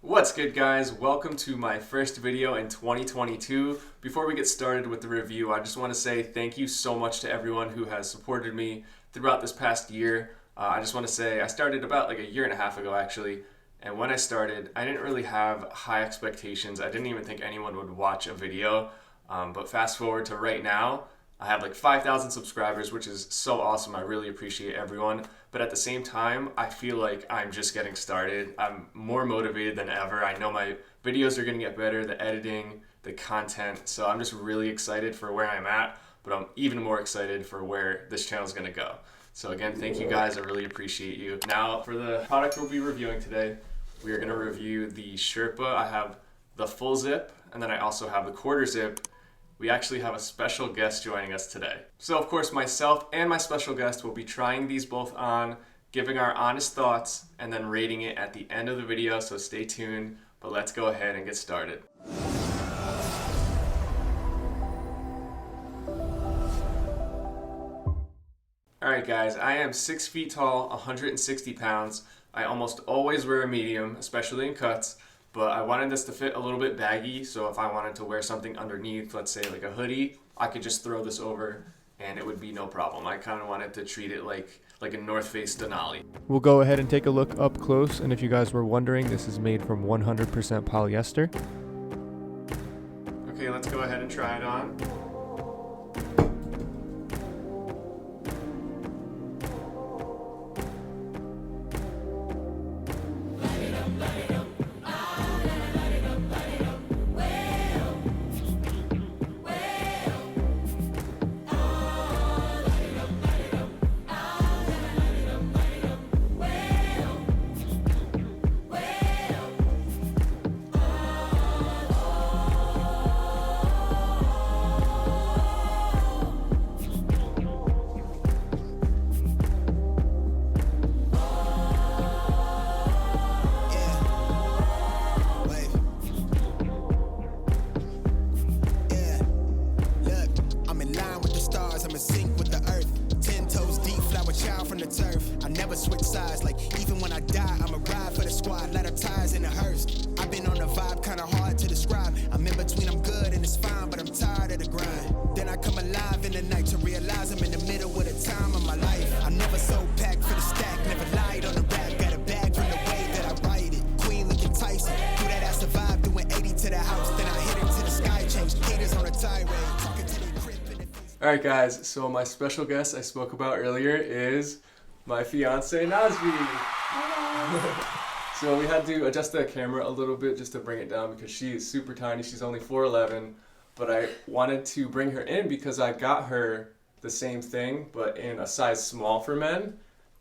What's good, guys? Welcome to my first video in 2022. Before we get started with the review, I just want to say thank you so much to everyone who has supported me throughout this past year. I just want to say I started about like a year and a half ago actually, and when I started, I didn't really have high expectations. I didn't even think anyone would watch a video, but fast forward to right now, I have like 5,000 subscribers, which is so awesome. I really appreciate everyone. But at the same time, I feel like I'm just getting started. I'm more motivated than ever. I know my videos are gonna get better, the editing, the content. So I'm just really excited for where I'm at, but I'm even more excited for where this channel is gonna go. So again, thank you guys. I really appreciate you. Now for the product we'll be reviewing today, we are gonna review the Sherpa. I have the full zip, and then I also have the quarter zip. We actually have a special guest joining us today. So of course, myself and my special guest will be trying these both on, giving our honest thoughts, and then rating it at the end of the video, so stay tuned. But let's go ahead and get started. Alright guys, I am 6 feet tall, 160 pounds. I almost always wear a medium, especially in cuts. But I wanted this to fit a little bit baggy, so if I wanted to wear something underneath, let's say like a hoodie, I could just throw this over and it would be no problem. I kind of wanted to treat it like a North Face Denali. We'll go ahead and take a look up close, and if you guys were wondering, this is made from 100% polyester. Okay, let's go ahead and try it on. Switch sides, like even when I die, I'm a ride for the squad, let her ties in the hearse. I've been on a vibe, kinda hard to describe. I'm in between, I'm good and it's fine, but I'm tired of the grind. Then I come alive in the night to realize I'm in the middle of the time of my life. I'm never so packed for the stack, never lied on the rap. Got a bag from the way that I write it. Queen looking Tyson, do that ass survive, doing 80 to the house. Then I hit it to the sky, change haters on a tirade. Talking to the crib in the face. Alright guys, so my special guest I spoke about earlier is my fiance Nazvi. So we had to adjust the camera a little bit just to bring it down because she is super tiny. She's only 4'11", but I wanted to bring her in because I got her the same thing but in a size small for men,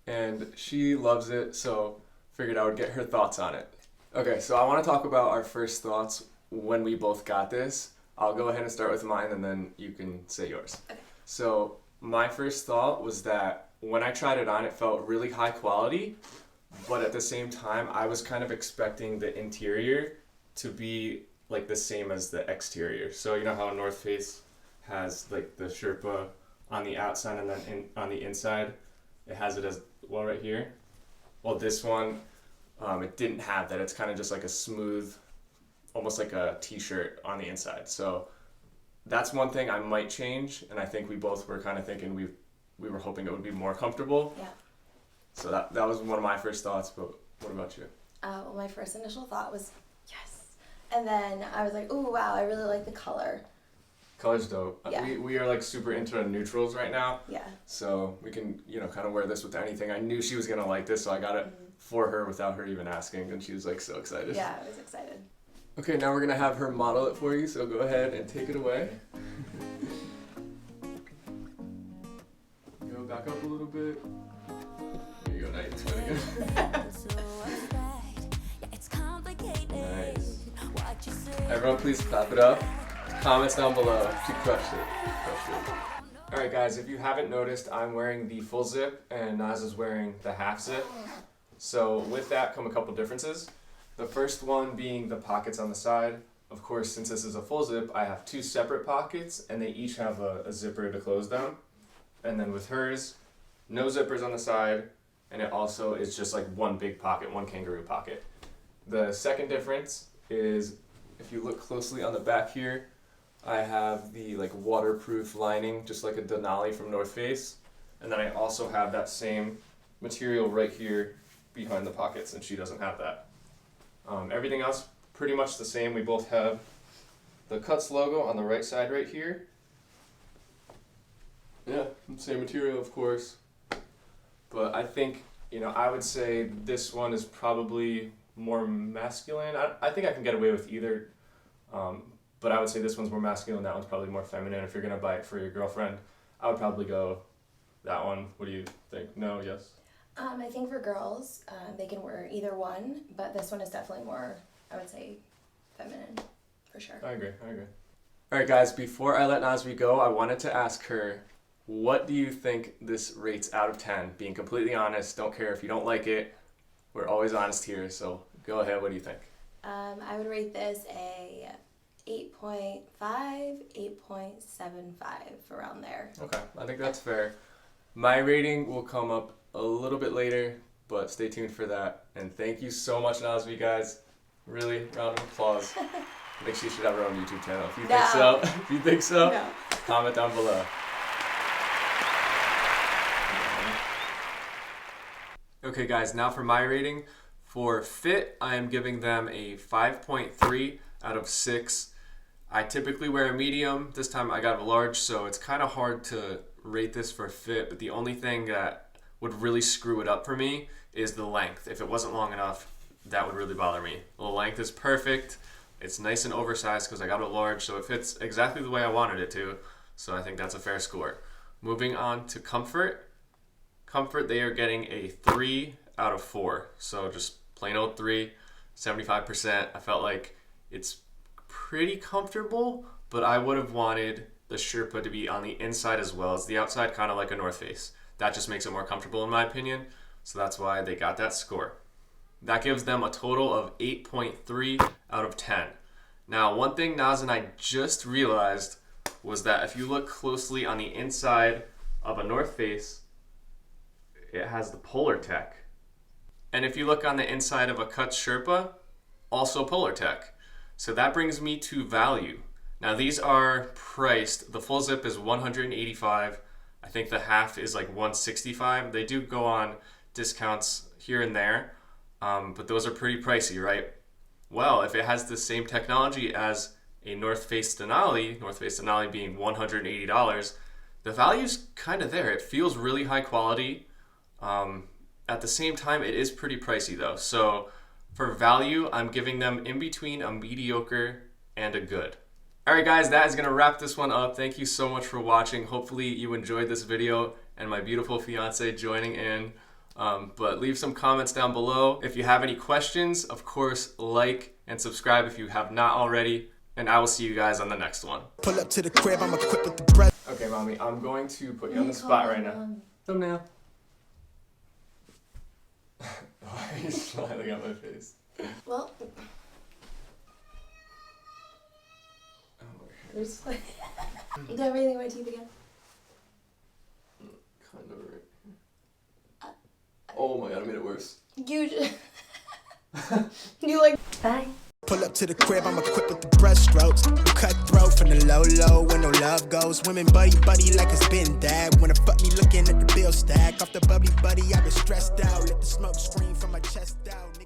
and she loves it, so figured I would get her thoughts on it. Okay, so I want to talk about our first thoughts when we both got this. I'll go ahead and start with mine and then you can say yours. Okay. So my first thought was that when I tried it on, it felt really high quality, but at the same time, I was kind of expecting the interior to be like the same as the exterior. So you know how North Face has like the Sherpa on the outside and then on the inside, it has it as well right here. Well, this one, it didn't have that. It's kind of just like a smooth, almost like a t-shirt on the inside. So that's one thing I might change, and I think we both were kind of thinking we were hoping it would be more comfortable. Yeah. So that was one of my first thoughts, but what about you? Well, my first initial thought was, yes. And then I was like, oh, wow, I really like the color. Color's dope. Yeah. We are like super into neutrals right now. Yeah. So we can, kind of wear this with anything. I knew she was going to like this, so I got it for her without her even asking, and she was like so excited. Yeah, I was excited. Okay, now we're going to have her model it for you, so go ahead and take it away. Back up a little bit. There you go, now you can spin again. Nice. Everyone please clap it up. Comments down below. She crushed it. Alright guys, if you haven't noticed, I'm wearing the full zip and Naz is wearing the half zip. So with that come a couple differences. The first one being the pockets on the side. Of course, since this is a full zip, I have two separate pockets and they each have a zipper to close them. And then with hers, no zippers on the side, and it also is just like one big pocket, one kangaroo pocket. The second difference is, if you look closely on the back here, I have the like waterproof lining, just like a Denali from North Face. And then I also have that same material right here behind the pockets, and she doesn't have that. Everything else pretty much the same. We both have the Cuts logo on the right side right here. Yeah, same material of course. But I think, you know, I would say this one is probably more masculine. I think I can get away with either. But I would say this one's more masculine, that one's probably more feminine. If you're gonna buy it for your girlfriend, I would probably go that one. What do you think? No, yes? I think for girls, they can wear either one, but this one is definitely more, I would say, feminine, for sure. I agree. Alright guys, before I let Nazmi go, I wanted to ask her, what do you think this rates out of 10? Being completely honest, don't care if you don't like it. We're always honest here, so go ahead, what do you think? I would rate this a 8.5, 8.75, around there. Okay, I think that's fair. My rating will come up a little bit later, but stay tuned for that. And thank you so much, Nazmi, guys. Really, round of applause. I think she should have her own YouTube channel. If you think so, No. comment down below. Okay guys, now for my rating. For fit, I am giving them a 5.3 out of 6. I typically wear a medium. This time I got a large, so it's kind of hard to rate this for fit, but the only thing that would really screw it up for me is the length. If it wasn't long enough, that would really bother me. The length is perfect. It's nice and oversized because I got a large, so it fits exactly the way I wanted it to. So I think that's a fair score. Moving on to comfort. Comfort, they are getting a 3 out of 4. So just plain old 3, 75%. I felt like it's pretty comfortable, but I would have wanted the Sherpa to be on the inside as well as the outside, kind of like a North Face. That just makes it more comfortable in my opinion. So that's why they got that score. That gives them a total of 8.3 out of 10. Now, one thing Naz and I just realized was that if you look closely on the inside of a North Face, it has the Polar Tech. And if you look on the inside of a Cuts Sherpa, also Polar Tech. So that brings me to value. Now these are priced, the full zip is $185. I think the half is like $165. They do go on discounts here and there, but those are pretty pricey, right? Well, if it has the same technology as a North Face Denali being $180, the value's kind of there. It feels really high quality. At the same time, it is pretty pricey though. So for value, I'm giving them in between a mediocre and a good. Alright guys, that is going to wrap this one up. Thank you so much for watching. Hopefully you enjoyed this video and my beautiful fiance joining in. But leave some comments down below. If you have any questions, of course, like and subscribe if you have not already. And I will see you guys on the next one. Pull up to the crib, I'm equipped with the bread. Okay, mommy, I'm going to put you on the spot right now. Thumbnail. Why are you smiling at my face? Well, there's like, do you have anything in my teeth again? Kind of right. Oh my god, I made it worse. You like, bye. Pull up to the crib, I'm equipped with the brushstrokes. Cutthroat from the low, where no love goes. Women buddy like it's been that. Wanna fuck me looking at the bill stack. Off the bubbly buddy, I been stressed out. Let the smoke scream from my chest out.